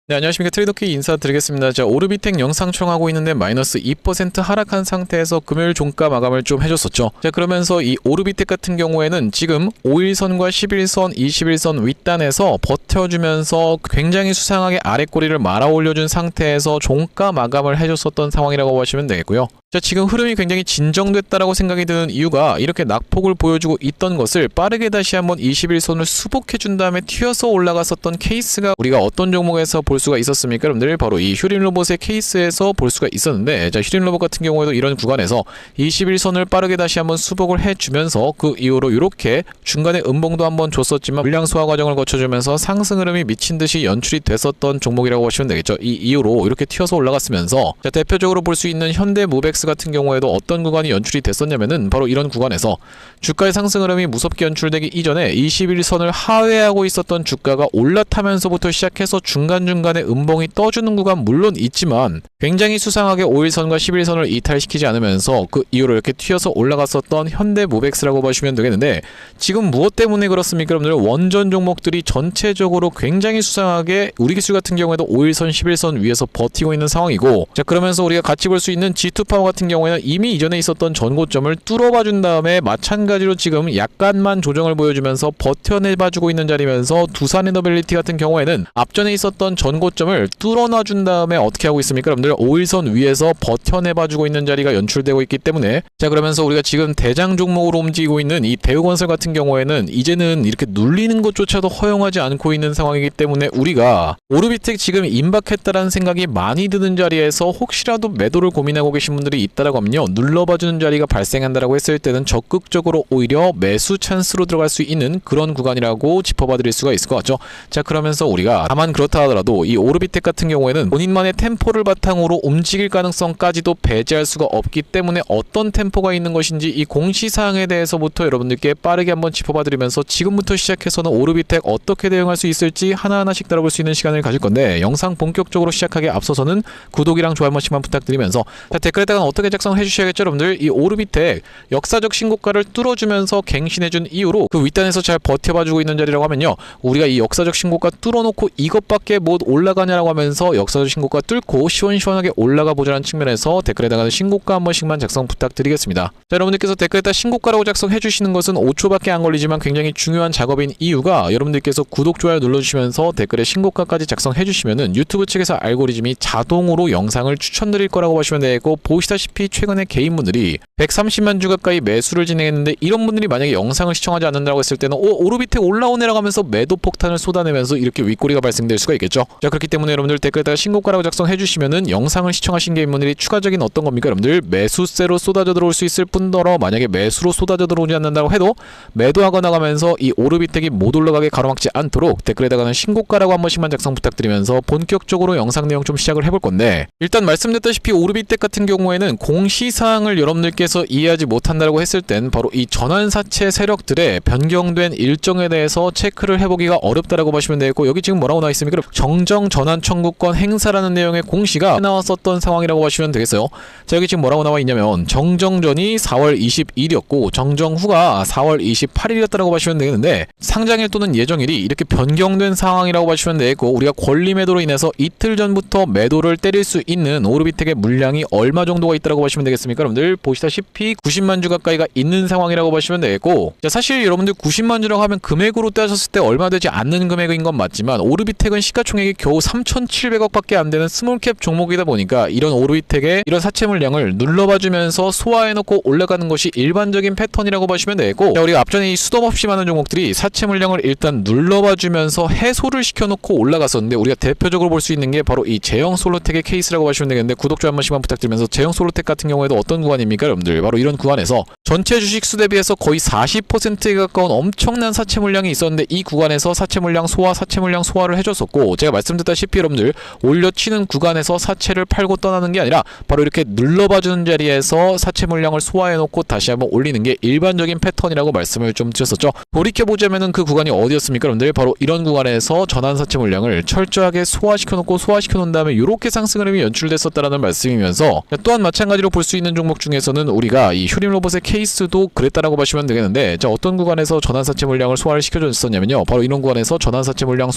네, 안녕하십니까. 트레이더키 인사드리겠습니다. 자, 오르비텍 영상 촬영하고 있는데 마이너스 2% 하락한 상태에서 금요일 종가 마감을 좀 해줬었죠. 자, 그러면서 이 오르비텍 같은 경우에는 지금 5일선과 11선, 21선 윗단에서 버텨주면서 굉장히 수상하게 아래 꼬리를 말아 올려준 상태에서 종가 마감을 해줬었던 상황이라고 보시면 되겠고요. 자, 지금 흐름이 굉장히 진정됐다라고 생각이 드는 이유가 이렇게 낙폭을 보여주고 있던 것을 빠르게 다시 한번 21선을 수복해준 다음에 튀어서 올라갔었던 케이스가 우리가 어떤 종목에서 볼 수가 있었습니까? 여러분들 바로 이 휴린로봇의 케이스에서 볼 수가 있었는데, 자, 휴린로봇 같은 경우에도 이런 구간에서 21선을 빠르게 다시 한번 수복을 해주면서 그 이후로 이렇게 중간에 음봉도 한번 줬었지만 물량 소화 과정을 거쳐주면서 상승 흐름이 미친 듯이 연출이 됐었던 종목이라고 보시면 되겠죠. 이 이후로 이렇게 튀어서 올라갔으면서, 자, 대표적으로 볼 수 있는 현대무벡스 같은 경우에도 어떤 구간이 연출이 됐었냐면은 바로 이런 구간에서 주가의 상승 흐름이 무섭게 연출되기 이전에 21선을 하회하고 있었던 주가가 올라타면서부터 시작해서 중간중간에 음봉이 떠주는 구간 물론 있지만 굉장히 수상하게 5일선과 11선을 이탈시키지 않으면서 그 이후로 이렇게 튀어서 올라갔었던 현대무벡스라고 보시면 되겠는데, 지금 무엇 때문에 그렇습니까? 여러분들 원전 종목들이 전체적으로 굉장히 수상하게 우리 기술 같은 경우에도 5일선, 11선 위에서 버티고 있는 상황이고, 자, 그러면서 우리가 같이 볼 수 있는 G2파워 같은 경우에는 이미 이전에 있었던 전고점을 뚫어봐준 다음에 마찬가지로 지금 약간만 조정을 보여주면서 버텨내봐주고 있는 자리면서 두산에너빌리티 같은 경우에는 앞전에 있었던 전고점을 뚫어놔준 다음에 어떻게 하고 있습니까? 여러분들 5일선 위에서 버텨내봐주고 있는 자리가 연출되고 있기 때문에, 자, 그러면서 우리가 지금 대장 종목으로 움직이고 있는 이 대우건설 같은 경우에는 이제는 이렇게 눌리는 것조차도 허용하지 않고 있는 상황이기 때문에 우리가 오르비텍 지금 임박했다라는 생각이 많이 드는 자리에서 혹시라도 매도를 고민하고 계신 분들이 있다라고 하면요, 눌러봐주는 자리가 발생한다라고 했을 때는 적극적으로 오히려 매수 찬스로 들어갈 수 있는 그런 구간이라고 짚어봐 드릴 수가 있을 것 같죠. 자, 그러면서 우리가 다만 그렇다 하더라도 이 오르비텍 같은 경우에는 본인만의 템포를 바탕으로 움직일 가능성까지도 배제할 수가 없기 때문에 어떤 템포가 있는 것인지 이 공시사항에 대해서부터 여러분들께 빠르게 한번 짚어봐 드리면서 지금부터 시작해서는 오르비텍 어떻게 대응할 수 있을지 하나하나씩 다뤄볼 수 있는 시간을 가질 건데, 영상 본격적으로 시작하기 앞서서는 구독이랑 좋아요 한 번씩만 부탁드리면서, 자, 댓글에다가 어떻게 작성을 해주셔야겠죠. 여러분들 이 오르비텍 역사적 신고가를 뚫어주면서 갱신해준 이후로 그 윗단에서 잘 버텨봐주고 있는 자리라고 하면요, 우리가 이 역사적 신고가 뚫어놓고 이것밖에 못 올라가냐라고 하면서 역사적 신고가 뚫고 시원시원하게 올라가 보자는 측면에서 댓글에다가 신고가 한 번씩만 작성 부탁드리겠습니다. 자, 여러분들께서 댓글에다 신고가라고 작성해 주시는 것은 5초밖에 안 걸리지만 굉장히 중요한 작업인 이유가, 여러분들께서 구독, 좋아요 눌러주시면서 댓글에 신고가까지 작성해 주시면은 유튜브 측에서 알고리즘이 자동으로 영상을 추천드릴 거라고 보시면 되고, 보시다시피 최근에 개인분들이 130만 주 가까이 매수를 진행했는데 이런 분들이 만약에 영상을 시청하지 않는다고 했을 때는 오르비텍 올라오네라고 하면서 매도 폭탄을 쏟아내면서 이렇게 윗꼬리가 발생될 수가 있겠죠. 자, 그렇기 때문에 여러분들 댓글에다가 신고가라고 작성해 주시면은 영상을 시청하신 개인분들이 추가적인 어떤 겁니까? 여러분들 매수세로 쏟아져 들어올 수 있을 뿐더러 만약에 매수로 쏟아져 들어오지 않는다고 해도 매도하고 나가면서 이 오르비텍이 못 올라가게 가로막지 않도록 댓글에다가는 신고가라고 한 번씩만 작성 부탁드리면서 본격적으로 영상 내용 좀 시작을 해볼 건데, 일단 말씀드렸다시피 오르비텍 같은 경우에는 공시사항을 여러분들께서 이해하지 못한다고 했을 땐 바로 이 전환사채 세력들의 변경된 일정에 대해서 체크를 해보기가 어렵다라고 보시면 되겠고, 여기 지금 뭐라고 나와 있습니까? 정정 전환 청구권 행사라는 내용의 공시가 나왔었던 상황이라고 보시면 되겠어요. 자, 여기 지금 뭐라고 나와 있냐면 정정 전이 4월 22일이었고 정정 후가 4월 28일이었다라고 보시면 되겠는데, 상장일 또는 예정일이 이렇게 변경된 상황이라고 보시면 되겠고, 우리가 권리 매도로 인해서 이틀 전부터 매도를 때릴 수 있는 오르비텍의 물량이 얼마 정도가 있다라고 보시면 되겠습니까? 여러분들 보시다시피 90만 주 가까이가 있는 상황이라고 보시면 되겠고, 자, 사실 여러분들 90만 주라고 하면 금액으로 따졌을 때 얼마 되지 않는 금액인 건 맞지만 오르비텍은 시가총액이 겨우 3,700억 밖에 안 되는 스몰캡 종목이다 보니까 이런 오르비텍의 이런 사채 물량을 눌러봐주면서 소화해놓고 올라가는 것이 일반적인 패턴이라고 보시면 되겠고, 자, 우리가 앞전에 이 수도 없이 많은 종목들이 사채 물량을 일단 눌러봐주면서 해소를 시켜놓고 올라갔었는데, 우리가 대표적으로 볼 수 있는 게 바로 이 제형솔로텍의 케이스라고 보시면 되겠는데, 구독, 좋아요 한 번씩만 부탁드리면서 제형솔로텍 같은 경우에도 어떤 구간입니까? 여러분들 바로 이런 구간에서 전체 주식수 대비해서 거의 40%에 가까운 엄청난 사채 물량이 있었는데 이 구간에서 사채 물량 소화를 해줬었고, 제가 말씀드렸다시피 여러분들 올려치는 구간에서 사채를 팔고 떠나는 게 아니라 바로 이렇게 눌러봐주는 자리에서 사채 물량을 소화해놓고 다시 한번 올리는 게 일반적인 패턴이라고 말씀을 좀 드렸었죠. 돌이켜보자면은 그 구간이 어디였습니까? 여러분들 바로 이런 구간에서 전환 사채 물량을 철저하게 소화시켜놓고 소화시켜놓은 다음에 이렇게 상승 흐름이 연출됐었다라는 말씀이면서, 또한 마찬가지로 볼 수 있는 종목 중에서는 우리가 이 휴림 로봇의 케이스도 그랬다라고 보시면 되겠는데, 자, 어떤 구간에서 전환사채 물량을 소화를 시켜줬었냐면요, 바로 이런 구간에서 전환사채 물량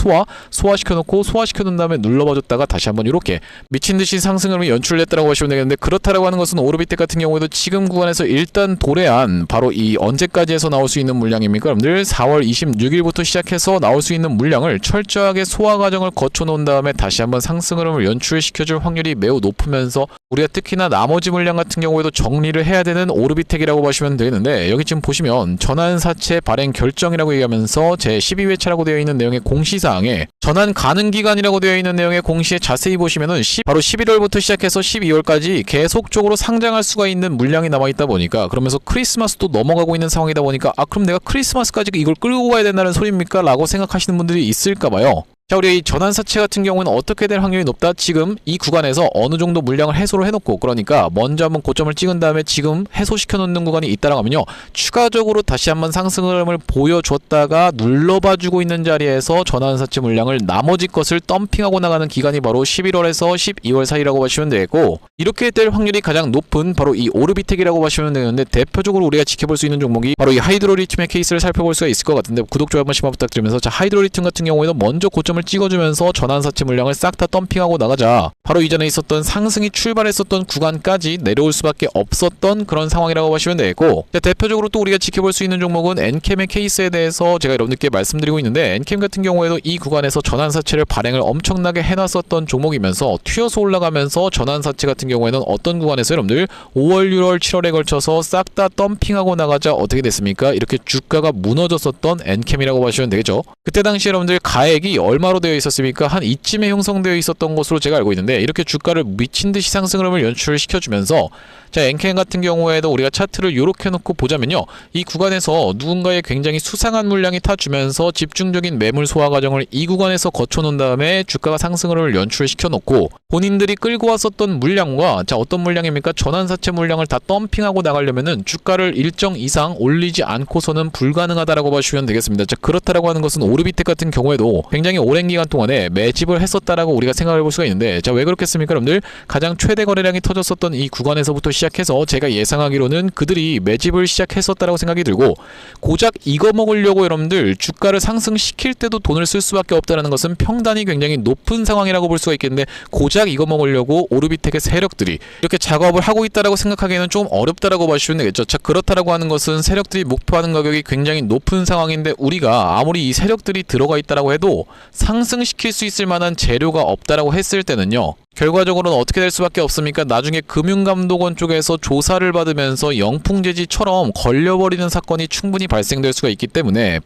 소화시켜놓고 소화시켜놓은 다음에 눌러봐줬다가 다시 한번 이렇게 미친듯이 상승을 연출했다라고 하시면 되겠는데, 그렇다라고 하는 것은 오르비텍 같은 경우에도 지금 구간에서 일단 도래한 바로 이 언제까지 해서 나올 수 있는 물량입니까? 여러분들 4월 26일부터 시작해서 나올 수 있는 물량을 철저하게 소화 과정을 거쳐 놓은 다음에 다시 한번 상승 흐름을 연출시켜줄 확률이 매우 높으면서, 우리가 특히나 나머지 물량 같은 경우에도 정리를 해야 되는 오르비텍이라고 보시면 되는데, 여기 지금 보시면 전환사채 발행 결정이라고 얘기하면서 제 12회차라고 되어 있는 내용의 공시사항에 전환 가능 기간이라고 되어 있는 내용의 공시에 자세히 보시면은 바로 11월부터 시작해서 12월까지 계속적으로 상장할 수가 있는 물량이 남아있다 보니까, 그러면서 크리스마스도 넘어가고 있는 상황이다 보니까 그럼 내가 크리스마스까지 이걸 끌고 가야 된다는 소리입니까? 라고 생각하시는 분들이 있을까봐요. 자, 우리 이 전환사채 같은 경우는 어떻게 될 확률이 높다? 지금 이 구간에서 어느 정도 물량을 해소를 해놓고, 그러니까 먼저 한번 고점을 찍은 다음에 지금 해소시켜 놓는 구간이 있다라고 하면요, 추가적으로 다시 한번 상승 흐름을 보여줬다가 눌러봐주고 있는 자리에서 전환사채 물량을 나머지 것을 덤핑하고 나가는 기간이 바로 11월에서 12월 사이라고 보시면 되겠고, 이렇게 될 확률이 가장 높은 바로 이 오르비텍이라고 보시면 되는데, 대표적으로 우리가 지켜볼 수 있는 종목이 바로 이 하이드로리튬의 케이스를 살펴볼 수가 있을 것 같은데, 구독, 좋아요 한 번씩만 부탁드리면서, 자, 하이드로리튬 같은 경우에는 먼저 고점 찍어주면서 전환사채 물량을 싹 다 덤핑하고 나가자 바로 이전에 있었던 상승이 출발했었던 구간까지 내려올 수밖에 없었던 그런 상황이라고 보시면 되겠고, 대표적으로 또 우리가 지켜볼 수 있는 종목은 엔캠의 케이스에 대해서 제가 여러분들께 말씀드리고 있는데, 엔캠 같은 경우에도 이 구간에서 전환사채를 발행을 엄청나게 해놨었던 종목이면서 튀어서 올라가면서 전환사채 같은 경우에는 어떤 구간에서 여러분들 5월, 6월, 7월에 걸쳐서 싹 다 덤핑하고 나가자 어떻게 됐습니까? 이렇게 주가가 무너졌었던 엔캠이라고 보시면 되겠죠. 그때 당시 여러분들 가액이 얼마로 되어 있었습니까? 한 이쯤에 형성되어 있었던 것으로 제가 알고 있는데, 이렇게 주가를 미친듯이 상승 흐름을 연출시켜주면서, 자, 엔캠 같은 경우에도 우리가 차트를 이렇게 놓고 보자면요, 이 구간에서 누군가의 굉장히 수상한 물량이 타주면서 집중적인 매물 소화 과정을 이 구간에서 거쳐놓은 다음에 주가가 상승 흐름을 연출시켜 놓고, 본인들이 끌고 왔었던 물량과, 자, 어떤 물량입니까? 전환사채 물량을 다 덤핑하고 나가려면은 주가를 일정 이상 올리지 않고서는 불가능하다라고 보시면 되겠습니다. 자, 그렇다라고 하는 것은 오르비텍 같은 경우에도 굉장히 오랜 기간 동안에 매집을 했었다라고 우리가 생각해 볼 수가 있는데, 자, 왜 그렇겠습니까? 여러분들 가장 최대 거래량이 터졌었던 이 구간에서부터 시작해서 제가 예상하기로는 그들이 매집을 시작했었다라고 생각이 들고, 고작 이거 먹으려고 여러분들 주가를 상승시킬 때도 돈을 쓸 수밖에 없다는 것은 평단이 굉장히 높은 상황이라고 볼 수가 있겠는데, 고작 이거 먹으려고 오르비텍의 세력들이 이렇게 작업을 하고 있다라고 생각하기에는 좀 어렵다라고 보시면 되겠죠. 자, 그렇다라고 하는 것은 세력들이 목표하는 가격이 굉장히 높은 상황인데, 우리가 아무리 이 세력들이 들어가 있다라고 해도 상승시킬 수 있을 만한 재료가 없다라고 했을 때는요, 결과적으로는 어떻게 될 수밖에 없습니까? 나중에 금융감독원 쪽에서 조사를 받으면서 영풍재지처럼 걸려버리는 사건이 충분히 발생될 수가 있기 때문에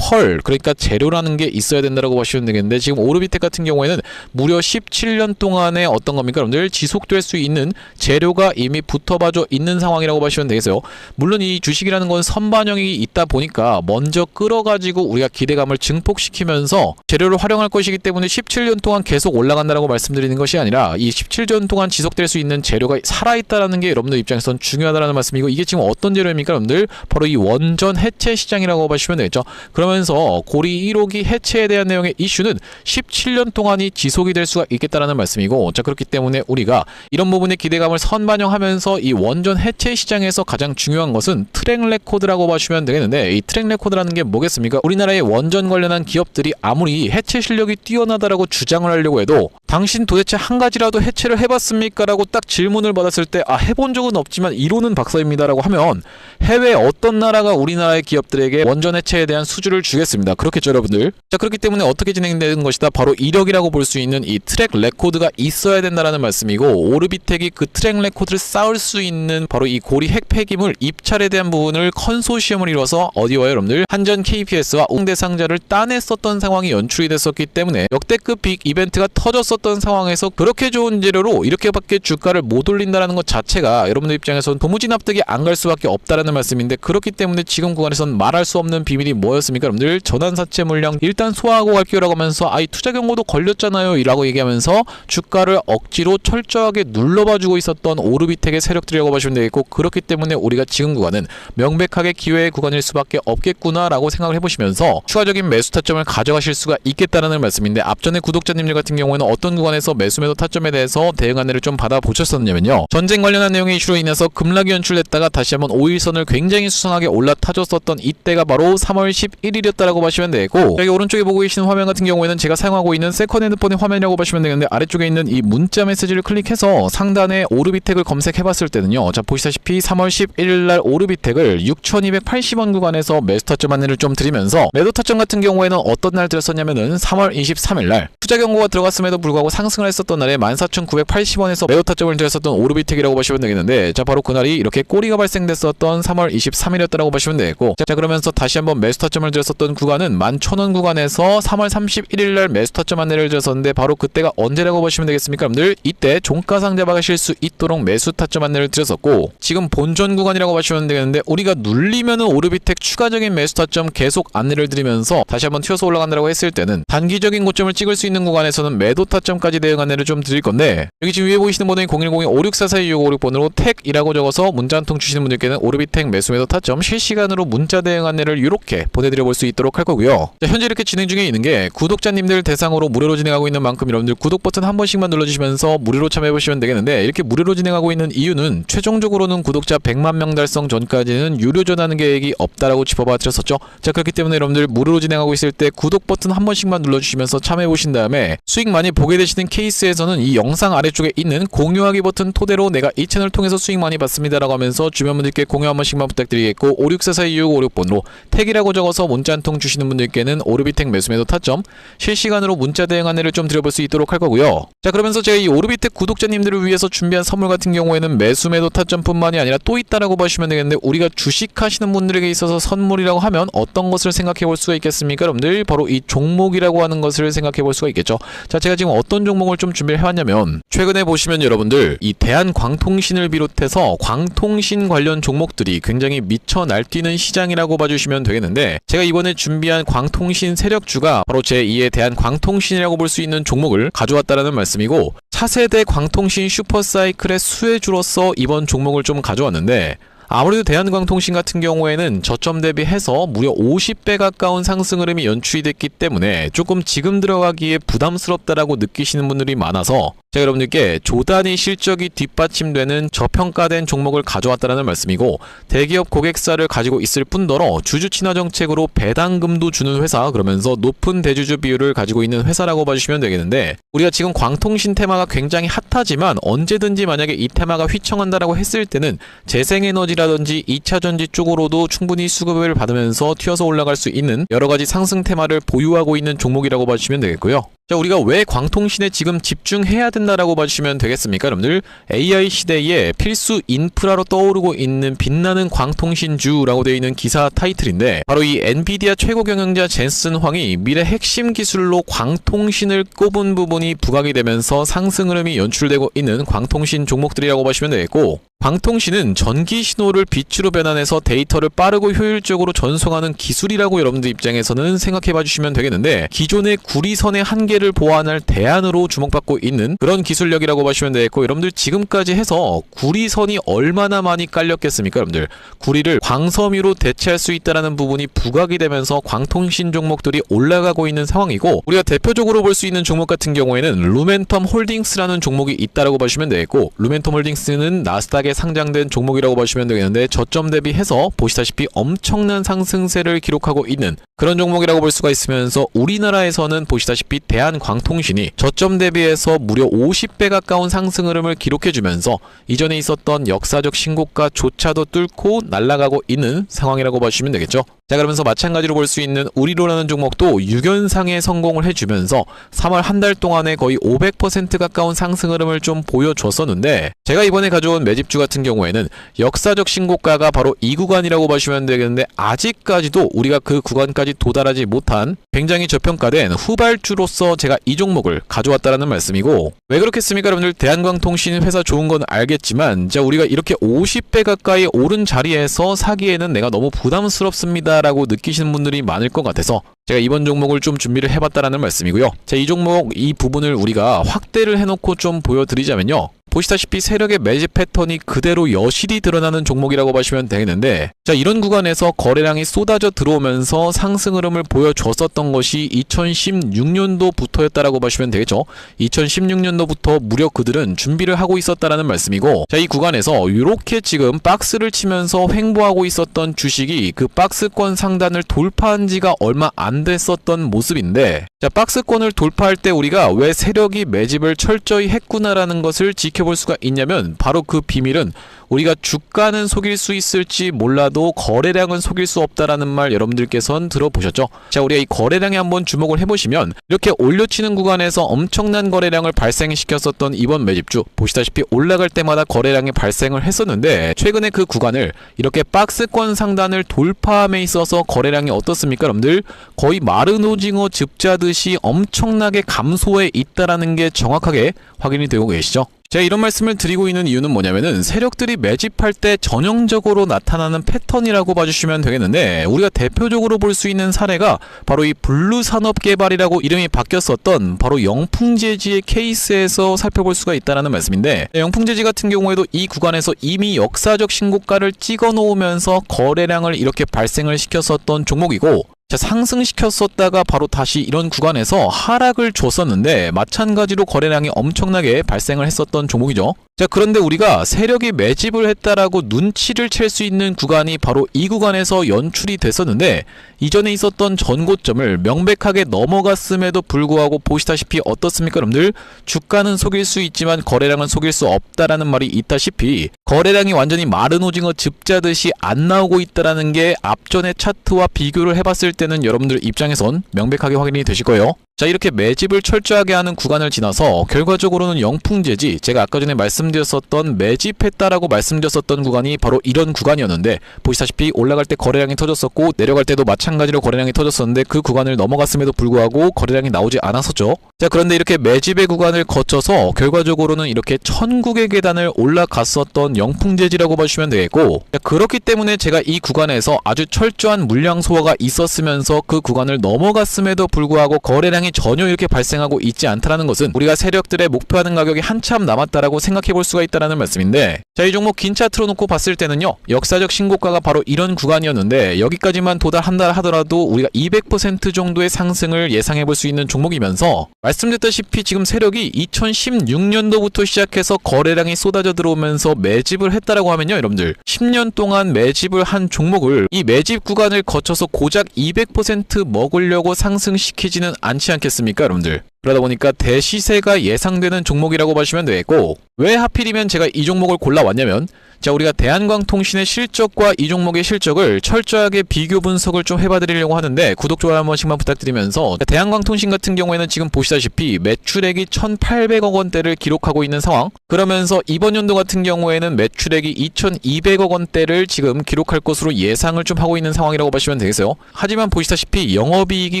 그러니까 재료라는 게 있어야 된다고 보시면 되겠는데, 지금 오르비텍 같은 경우에는 무려 17년 동안의 어떤 겁니까? 여러분들 지속될 수 있는 재료가 이미 붙어봐져 있는 상황이라고 보시면 되겠어요. 물론 이 주식이라는 건 선반영이 있다 보니까 먼저 끌어가지고 우리가 기대감을 증폭시키면서 재료를 활용할 것이기 때문에 17년 동안 계속 올라간다라고 말씀드리는 것이 아니라, 이 17년 동안 지속될 수 있는 재료가 살아있다라는 게 여러분들 입장에선 중요하다라는 말씀이고, 이게 지금 어떤 재료입니까? 여러분들 바로 이 원전 해체 시장이라고 보시면 되겠죠. 그러면서 고리 1호기 해체에 대한 내용의 이슈는 17년 동안이 지속이 될 수가 있겠다라는 말씀이고, 자, 그렇기 때문에 우리가 이런 부분의 기대감을 선반영하면서 이 원전 해체 시장에서 가장 중요한 것은 트랙 레코드라고 보시면 되겠는데, 이 트랙 레코드라는 게 뭐겠습니까? 우리나라의 원전 관련한 기업들이 아무리 해체 실력이 뛰어나다라고 주장을 하려고 해도, 당신 도대체 한 가지라도 해체를 해봤습니까? 라고 딱 질문을 받았을 때, 해본 적은 없지만 이론은 박사입니다 라고 하면 해외 어떤 나라가 우리나라의 기업들에게 원전 해체에 대한 수주를 주겠습니다. 그렇겠죠, 여러분들? 자, 그렇기 때문에 어떻게 진행되는 것이다? 바로 이력이라고 볼 수 있는 이 트랙 레코드가 있어야 된다라는 말씀이고, 오르비텍이 그 트랙 레코드를 쌓을 수 있는 바로 이 고리 핵 폐기물 입찰에 대한 부분을 컨소시엄을 이뤄서 어디와요, 여러분들? 한전 KPS와 웅대상자를 따냈었던 상황이 연출이 됐었기 때문에 역대급 빅 이벤트가 터졌었던 상황에서 그렇게 좋은 재료로 이렇게밖에 주가를 못 올린다라는 것 자체가 여러분들 입장에서는 도무지 납득이 안 갈 수밖에 없다라는 말씀인데, 그렇기 때문에 지금 구간에선 말할 수 없는 비밀이 뭐였습니까? 여러분들 전환사채 물량 일단 소화하고 갈게요 라고 하면서, 이 투자 경고도 걸렸잖아요 라고 얘기하면서 주가를 억지로 철저하게 눌러봐주고 있었던 오르비텍의 세력들이라고 보시면 되겠고, 그렇기 때문에 우리가 지금 구간은 명백하게 기회의 구간일 수밖에 없겠구나 라고 생각을 해보시면서 추가적인 매수 타점을 가져가실 수가 있겠다는 말씀인데, 앞전에 구독자님들 같은 경우에는 어떤 어떤 구간에서 매수 매도 타점에 대해서 대응 안내를 좀 받아보셨었냐면요. 전쟁 관련한 내용의 이슈로 인해서 급락이 연출됐다가 다시 한번 5일선을 굉장히 수상하게 올라타줬었던 이때가 바로 3월 11일이었다라고 보시면 되고, 여기 오른쪽에 보고 계시는 화면 같은 경우에는 제가 사용하고 있는 세컨 핸드폰의 화면이라고 보시면 되는데, 아래쪽에 있는 이 문자 메시지를 클릭해서 상단에 오르비텍을 검색해봤을 때는요, 자 보시다시피 3월 11일날 오르비텍을 6,280원 구간에서 매수 타점 안내를 좀 드리면서, 매도 타점 같은 경우에는 어떤 날 드렸었냐면은 3월 23일날 투자 경고가 들어갔음에도 불구하고 상승을 했었던 날에 14,980원에서 매도 타점을 드렸었던 오르비텍이라고 보시면 되겠는데, 자 바로 그날이 이렇게 꼬리가 발생됐었던 3월 23일이었다라고 보시면 되고, 자 그러면서 다시 한번 매수 타점을 드렸었던 구간은 11,000원 구간에서 3월 31일날 매수 타점 안내를 드렸었는데, 바로 그때가 언제라고 보시면 되겠습니까 여러분들? 이때 종가상 잡아가실 수 있도록 매수 타점 안내를 드렸었고, 지금 본전 구간이라고 보시면 되겠는데, 우리가 눌리면은 오르비텍 추가적인 매수 타점 계속 안내를 드리면서 다시 한번 튀어서 올라간다고 했을 때는 단기적인 고점을 찍을 수 있는 구간에서는 매도 타점까지 대응 안내를 좀 드릴 건데, 여기 지금 위에 보이시는 번호인 010-5644-2656번으로 택이라고 적어서 문자 한 통 주시는 분들께는 오르비텍 매수 매도 타점 실시간으로 문자 대응 안내를 이렇게 보내드려 볼 수 있도록 할 거고요. 자, 현재 이렇게 진행 중에 있는 게 구독자님들 대상으로 무료로 진행하고 있는 만큼 여러분들 구독 버튼 한 번씩만 눌러주시면서 무료로 참여해보시면 되겠는데, 이렇게 무료로 진행하고 있는 이유는 최종적으로는 구독자 100만 명 달성 전까지는 유료 전하는 계획이 없다라고 짚어봐 드렸었죠. 자 그렇기 때문에 여러분들 무료로 진행하고 있을 때 구독 버튼 한 번씩만 눌러주시면서 참여해보신 다음에 수익 많이 보게 되시는 케이스에서는 이 영상 아래쪽에 있는 공유하기 버튼 토대로 내가 이 채널 통해서 수익 많이 받습니다 라고 하면서 주변 분들께 공유 한 번씩만 부탁드리겠고, 5644-2656번으로 택이라고 적어서 문자 한 통 주시는 분들께는 오르비텍 매수 매도 타점 실시간으로 문자 대응 안내를 좀 드려볼 수 있도록 할 거고요. 자 그러면서 제가 이 오르비텍 구독자님들을 위해서 준비한 선물 같은 경우에는 매수 매도 타점뿐만이 아니라 또 있다라고 보시면 되겠는데, 우리가 주식 하시는 분들에게 있어서 선물이라고 하면 어떤 것을 생각해 볼 수가 있겠습니까 여러분들? 바로 이 종목이라고 하는 것을 생각해 볼 수가 있겠죠. 자 제가 지금 어떤 종목을 좀 준비를 해왔냐면, 최근에 보시면 여러분들 이 대한광통신을 비롯해서 광통신 관련 종목들이 굉장히 미쳐 날뛰는 시장이라고 봐주시면 되겠는데, 제가 이번에 준비한 광통신 세력주가 바로 제2의 대한광통신이라고 볼 수 있는 종목을 가져왔다라는 말씀이고, 차세대 광통신 슈퍼사이클의 수혜주로서 이번 종목을 좀 가져왔는데, 아무래도 대한광통신 같은 경우에는 저점 대비해서 무려 50배 가까운 상승 흐름이 연출이 됐기 때문에 조금 지금 들어가기에 부담스럽다라고 느끼시는 분들이 많아서 제가 여러분들께 조단위 실적이 뒷받침되는 저평가된 종목을 가져왔다는 말씀이고, 대기업 고객사를 가지고 있을 뿐더러 주주 친화 정책으로 배당금도 주는 회사, 그러면서 높은 대주주 비율을 가지고 있는 회사라고 봐주시면 되겠는데, 우리가 지금 광통신 테마가 굉장히 핫하지만 언제든지 만약에 이 테마가 휘청한다라고 했을 때는 재생에너지라든지 2차전지 쪽으로도 충분히 수급을 받으면서 튀어서 올라갈 수 있는 여러가지 상승 테마를 보유하고 있는 종목이라고 봐주시면 되겠고요. 자 우리가 왜 광통신에 지금 집중해야 된다라고 봐주시면 되겠습니까 여러분들? AI 시대에 필수 인프라로 떠오르고 있는 빛나는 광통신주라고 되어 있는 기사 타이틀인데, 바로 이 엔비디아 최고 경영자 젠슨 황이 미래 핵심 기술로 광통신을 꼽은 부분이 부각이 되면서 상승 흐름이 연출되고 있는 광통신 종목들이라고 보시면 되겠고, 광통신은 전기 신호를 빛으로 변환해서 데이터를 빠르고 효율적으로 전송하는 기술이라고 여러분들 입장에서는 생각해 봐주시면 되겠는데, 기존의 구리선의 한계를 보완할 대안으로 주목받고 있는 그런 기술력이라고 보시면 되겠고, 여러분들 지금까지 해서 구리선이 얼마나 많이 깔렸겠습니까 여러분들? 구리를 광섬유로 대체할 수 있다는 부분이 부각이 되면서 광통신 종목들이 올라가고 있는 상황이고, 우리가 대표적으로 볼 수 있는 종목 같은 경우에는 루멘텀 홀딩스라는 종목이 있다라고 보시면 되겠고, 루멘텀 홀딩스는 나스닥에 상장된 종목이라고 보시면 되겠는데, 저점 대비해서 보시다시피 엄청난 상승세를 기록하고 있는 그런 종목이라고 볼 수가 있으면서, 우리나라에서는 보시다시피 대한광통신이 저점 대비해서 무려 50배 가까운 상승 흐름을 기록해주면서 이전에 있었던 역사적 신고가조차도 뚫고 날아가고 있는 상황이라고 보시면 되겠죠. 자 그러면서 마찬가지로 볼 수 있는 우리로라는 종목도 6연상에 성공을 해주면서 3월 한 달 동안에 거의 500% 가까운 상승 흐름을 좀 보여줬었는데, 제가 이번에 가져온 매집주 같은 경우에는 역사적 신고가가 바로 이 구간이라고 보시면 되겠는데, 아직까지도 우리가 그 구간까지 도달하지 못한 굉장히 저평가된 후발주로서 제가 이 종목을 가져왔다라는 말씀이고, 왜 그렇겠습니까 여러분들? 대한광통신 회사 좋은 건 알겠지만, 자 우리가 이렇게 50배 가까이 오른 자리에서 사기에는 내가 너무 부담스럽습니다 라고 느끼시는 분들이 많을 것 같아서 제가 이번 종목을 좀 준비를 해봤다라는 말씀이고요. 자, 이 종목 이 부분을 우리가 확대를 해놓고 좀 보여드리자면요, 보시다시피 세력의 매집 패턴이 그대로 여실히 드러나는 종목이라고 보시면 되겠는데, 자, 이런 구간에서 거래량이 쏟아져 들어오면서 상승 흐름을 보여줬었던 것이 2016년도부터였다라고 보시면 되겠죠. 2016년도부터 무려 그들은 준비를 하고 있었다라는 말씀이고, 자, 이 구간에서 이렇게 지금 박스를 치면서 횡보하고 있었던 주식이 그 박스권 상단을 돌파한 지가 얼마 안 됐었던 모습인데, 자, 박스권을 돌파할 때 우리가 왜 세력이 매집을 철저히 했구나라는 것을 지켜볼 수가 있냐면, 바로 그 비밀은 우리가 주가는 속일 수 있을지 몰라도 거래량은 속일 수 없다라는 말 여러분들께서는 들어보셨죠? 자, 우리가 이 거래량에 한번 주목을 해보시면 이렇게 올려치는 구간에서 엄청난 거래량을 발생시켰었던 이번 매집주, 보시다시피 올라갈 때마다 거래량이 발생을 했었는데, 최근에 그 구간을 이렇게 박스권 상단을 돌파함에 있어서 거래량이 어떻습니까 여러분들? 거의 마른 오징어 즙자듯이 엄청나게 감소해 있다라는 게 정확하게 확인이 되고 계시죠? 제가 이런 말씀을 드리고 있는 이유는 뭐냐면은, 세력들이 매집할 때 전형적으로 나타나는 패턴이라고 봐주시면 되겠는데, 우리가 대표적으로 볼 수 있는 사례가 바로 이 블루산업개발이라고 이름이 바뀌었었던 바로 영풍재지의 케이스에서 살펴볼 수가 있다는 말씀인데, 영풍재지 같은 경우에도 이 구간에서 이미 역사적 신고가를 찍어 놓으면서 거래량을 이렇게 발생을 시켰었던 종목이고, 자, 상승시켰었다가 바로 다시 이런 구간에서 하락을 줬었는데 마찬가지로 거래량이 엄청나게 발생을 했었던 종목이죠. 자, 그런데 우리가 세력이 매집을 했다라고 눈치를 챌 수 있는 구간이 바로 이 구간에서 연출이 됐었는데, 이전에 있었던 전고점을 명백하게 넘어갔음에도 불구하고 보시다시피 어떻습니까 여러분들? 주가는 속일 수 있지만 거래량은 속일 수 없다라는 말이 있다시피 거래량이 완전히 마른 오징어 즙자듯이 안 나오고 있다라는 게 앞전의 차트와 비교를 해봤을 때는 여러분들 입장에선 명백하게 확인이 되실 거예요. 자, 이렇게 매집을 철저하게 하는 구간을 지나서 결과적으로는 영풍재지, 제가 아까 전에 말씀드렸었던 매집했다라고 말씀드렸었던 구간이 바로 이런 구간이었는데, 보시다시피 올라갈 때 거래량이 터졌었고 내려갈 때도 마찬가지로 거래량이 터졌었는데 그 구간을 넘어갔음에도 불구하고 거래량이 나오지 않았었죠. 자, 그런데 이렇게 매집의 구간을 거쳐서 결과적으로는 이렇게 천국의 계단을 올라갔었던 영풍재지라고 봐주시면 되겠고, 자, 그렇기 때문에 제가 이 구간에서 아주 철저한 물량 소화가 있었으면서 그 구간을 넘어갔음에도 불구하고 거래량이 전혀 이렇게 발생하고 있지 않다라는 것은 우리가 세력들의 목표하는 가격이 한참 남았다라고 생각해 볼 수가 있다라는 말씀인데, 자, 이 종목 긴 차트로 놓고 봤을 때는요, 역사적 신고가가 바로 이런 구간이었는데 여기까지만 도달한다 하더라도 우리가 200% 정도의 상승을 예상해 볼 수 있는 종목이면서, 말씀드렸다시피 지금 세력이 2016년도부터 시작해서 거래량이 쏟아져 들어오면서 매집을 했다라고 하면요 여러분들, 10년 동안 매집을 한 종목을 이 매집 구간을 거쳐서 고작 200% 먹으려고 상승시키지는 않지 않겠습니까 여러분들? 그러다 보니까 대시세가 예상되는 종목이라고 보시면 되겠고, 왜 하필이면 제가 이 종목을 골라왔냐면, 자, 우리가 대한광통신의 실적과 이 종목의 실적을 철저하게 비교 분석을 좀 해봐드리려고 하는데, 구독, 좋아요 한 번씩만 부탁드리면서, 대한광통신 같은 경우에는 지금 보시다시피 매출액이 1,800억 원대를 기록하고 있는 상황, 그러면서 이번 연도 같은 경우에는 매출액이 2,200억 원대를 지금 기록할 것으로 예상을 좀 하고 있는 상황이라고 보시면 되겠어요. 하지만 보시다시피 영업이익이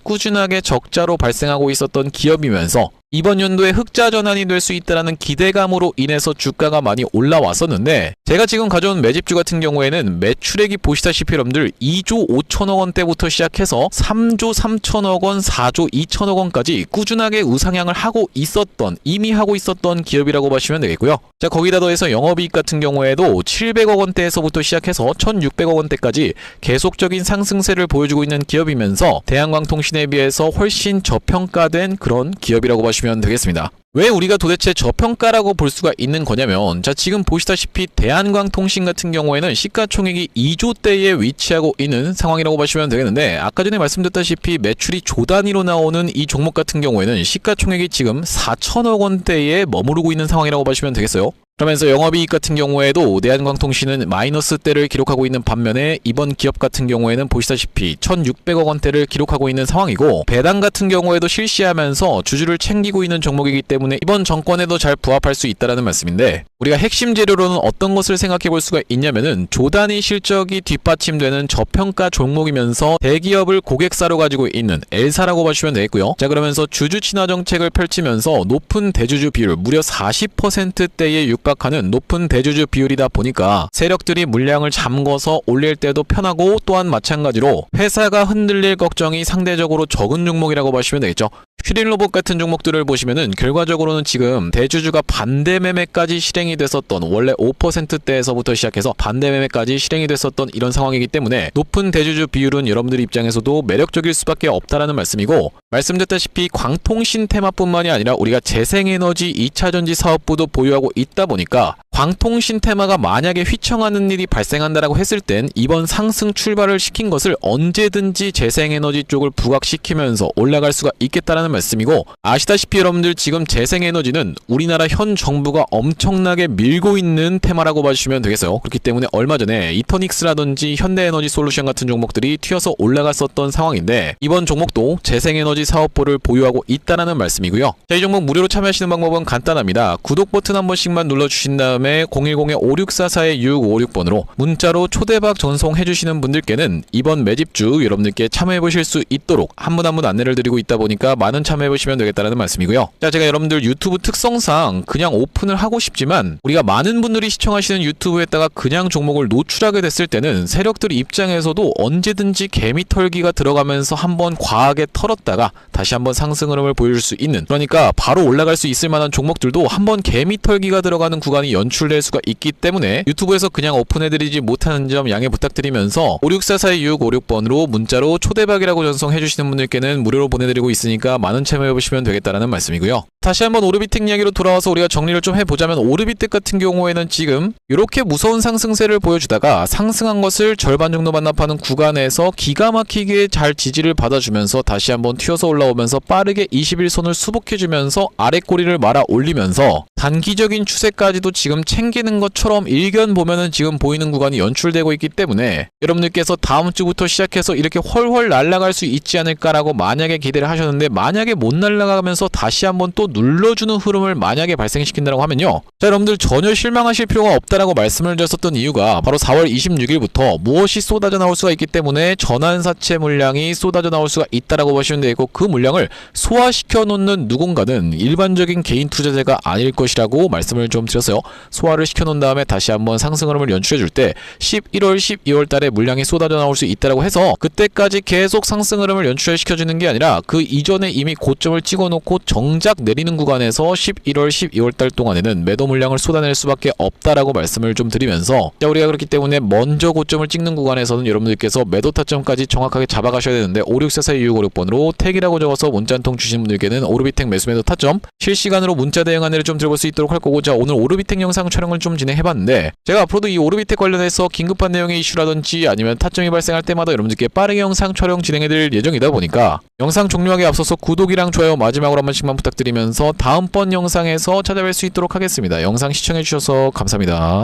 꾸준하게 적자로 발생하고 있었던 기업이면서 이번 연도에 흑자 전환이 될 수 있다는 기대감으로 인해서 주가가 많이 올라왔었는데, 제가 지금 가져온 매집주 같은 경우에는 매출액이 보시다시피 여러분들 2조 5천억 원대부터 시작해서 3조 3천억 원, 4조 2천억 원까지 꾸준하게 우상향을 하고 있었던, 이미 하고 있었던 기업이라고 보시면 되겠고요. 자, 거기다 더해서 영업이익 같은 경우에도 700억 원대에서부터 시작해서 1,600억 원대까지 계속적인 상승세를 보여주고 있는 기업이면서 대한광통신에 비해서 훨씬 저평가된 그런 기업이라고 보시면 되겠습니다. 왜 우리가 도대체 저평가라고 볼 수가 있는 거냐면, 자, 지금 보시다시피 대한광통신 같은 경우에는 시가총액이 2조대에 위치하고 있는 상황이라고 보시면 되겠는데, 아까 전에 말씀드렸다시피 매출이 조 단위로 나오는 이 종목 같은 경우에는 시가총액이 지금 4천억 원대에 머무르고 있는 상황이라고 보시면 되겠어요. 그러면서 영업이익 같은 경우에도 대한광통신은 마이너스대를 기록하고 있는 반면에 이번 기업 같은 경우에는 보시다시피 1,600억 원대를 기록하고 있는 상황이고, 배당 같은 경우에도 실시하면서 주주를 챙기고 있는 종목이기 때문에 이번 정권에도 잘 부합할 수 있다는 말씀인데, 우리가 핵심 재료로는 어떤 것을 생각해 볼 수가 있냐면은 조단위 실적이 뒷받침되는 저평가 종목이면서 대기업을 고객사로 가지고 있는 L사라고 보시면 되겠고요. 자, 그러면서 주주 친화 정책을 펼치면서 높은 대주주 비율, 무려 40%대에 육박하는 높은 대주주 비율이다 보니까 세력들이 물량을 잠궈서 올릴 때도 편하고, 또한 마찬가지로 회사가 흔들릴 걱정이 상대적으로 적은 종목이라고 보시면 되겠죠. 슈린 로봇 같은 종목들을 보시면은 결과적으로는 지금 대주주가 반대 매매까지 실행이 됐었던, 원래 5%대에서부터 시작해서 반대 매매까지 실행이 됐었던 이런 상황이기 때문에 높은 대주주 비율은 여러분들 입장에서도 매력적일 수밖에 없다라는 말씀이고, 말씀드렸다시피 광통신 테마뿐만이 아니라 우리가 재생에너지 2차전지 사업부도 보유하고 있다 보니까 광통신 테마가 만약에 휘청하는 일이 발생한다라고 했을 땐 이번 상승 출발을 시킨 것을 언제든지 재생에너지 쪽을 부각시키면서 올라갈 수가 있겠다라는 말씀이고, 아시다시피 여러분들 지금 재생에너지는 우리나라 현 정부가 엄청나게 밀고 있는 테마라고 봐주시면 되겠어요. 그렇기 때문에 얼마 전에 이터닉스라든지 현대에너지 솔루션 같은 종목들이 튀어서 올라갔었던 상황인데, 이번 종목도 재생에너지 사업부를 보유하고 있다라는 말씀이고요. 자, 이 종목 무료로 참여하시는 방법은 간단합니다. 구독 버튼 한 번씩만 눌러주신 다음에 010-5644-6556번으로 문자로 초대박 전송해주시는 분들께는 이번 매집주 여러분들께 참여해보실 수 있도록 한 분 한 분 안내를 드리고 있다 보니까 많은 참여해보시면 되겠다는 말씀이고요. 자, 제가 여러분들 유튜브 특성상 그냥 오픈을 하고 싶지만 우리가 많은 분들이 시청하시는 유튜브에다가 그냥 종목을 노출하게 됐을 때는 세력들 입장에서도 언제든지 개미 털기가 들어가면서 한번 과하게 털었다가 다시 한번 상승 흐름을 보여줄 수 있는, 그러니까 바로 올라갈 수 있을 만한 종목들도 한번 개미 털기가 들어가는 구간이 연출될 수가 있기 때문에 유튜브에서 그냥 오픈해드리지 못하는 점 양해 부탁드리면서 5644-2656번으로 문자로 초대박이라고 전송해주시는 분들께는 무료로 보내드리고 있으니까 많은 참여해보시면 되겠다라는 말씀이고요. 다시 한번 오르비텍 이야기로 돌아와서 우리가 정리를 좀 해보자면, 오르비텍 같은 경우에는 지금 이렇게 무서운 상승세를 보여주다가 상승한 것을 절반 정도 반납하는 구간에서 기가 막히게 잘 지지를 받아주면서 다시 한번 튀어서 올라오면서 빠르게 21선을 수복해주면서 아래 꼬리를 말아 올리면서 단기적인 추세까지도 지금 챙기는 것처럼 일견 보면은 지금 보이는 구간이 연출되고 있기 때문에 여러분들께서 다음 주부터 시작해서 이렇게 훨훨 날아갈 수 있지 않을까라고 만약에 기대를 하셨는데, 만약에 못 날아가면서 다시 한번 또 눌러주는 흐름을 만약에 발생시킨다고 하면요, 자, 여러분들 전혀 실망하실 필요가 없다라고 말씀을 드렸었던 이유가 바로 4월 26일부터 무엇이 쏟아져 나올 수가 있기 때문에 전환사채 물량이 쏟아져 나올 수가 있다라고 보시면 되고, 그 물량을 소화시켜 놓는 누군가는 일반적인 개인 투자자가 아닐 것이라고 말씀을 좀 드렸어요. 소화를 시켜 놓은 다음에 다시 한번 상승 흐름을 연출해 줄 때 11월, 12월 달에 물량이 쏟아져 나올 수 있다라고 해서 그때까지 계속 상승 흐름을 연출시켜 주는 게 아니라 그 이전에 이미 고점을 찍어 놓고 정작 내리는 구간에서 11월, 12월 달 동안에는 매도 물량을 쏟아낼 수밖에 없다라고 말씀을 좀 드리면서, 자, 우리가 그렇기 때문에 먼저 고점을 찍는 구간에서는 여러분들께서 매도 타점까지 정확하게 잡아가셔야 되는데, 5644-2656번으로 택이라고 적어서 문자 한 통 주신 분들께는 오르비텍 매수 매도 타점 실시간으로 문자 대응 안내를 좀 드려볼 수 있도록 할 거고, 자, 오늘 오르비텍 영상 촬영을 좀 진행해봤는데, 제가 앞으로도 이 오르비텍 관련해서 긴급한 내용의 이슈라든지 아니면 타점이 발생할 때마다 여러분들께 빠르게 영상 촬영 진행해드릴 예정이다 보니까 영상 종료하기에 앞서서 구독이랑 좋아요 마지막으로 한 번씩만 부탁드리면서 다음번 영상에서 찾아뵐 수 있도록 하겠습니다. 영상 시청해주셔서 감사합니다.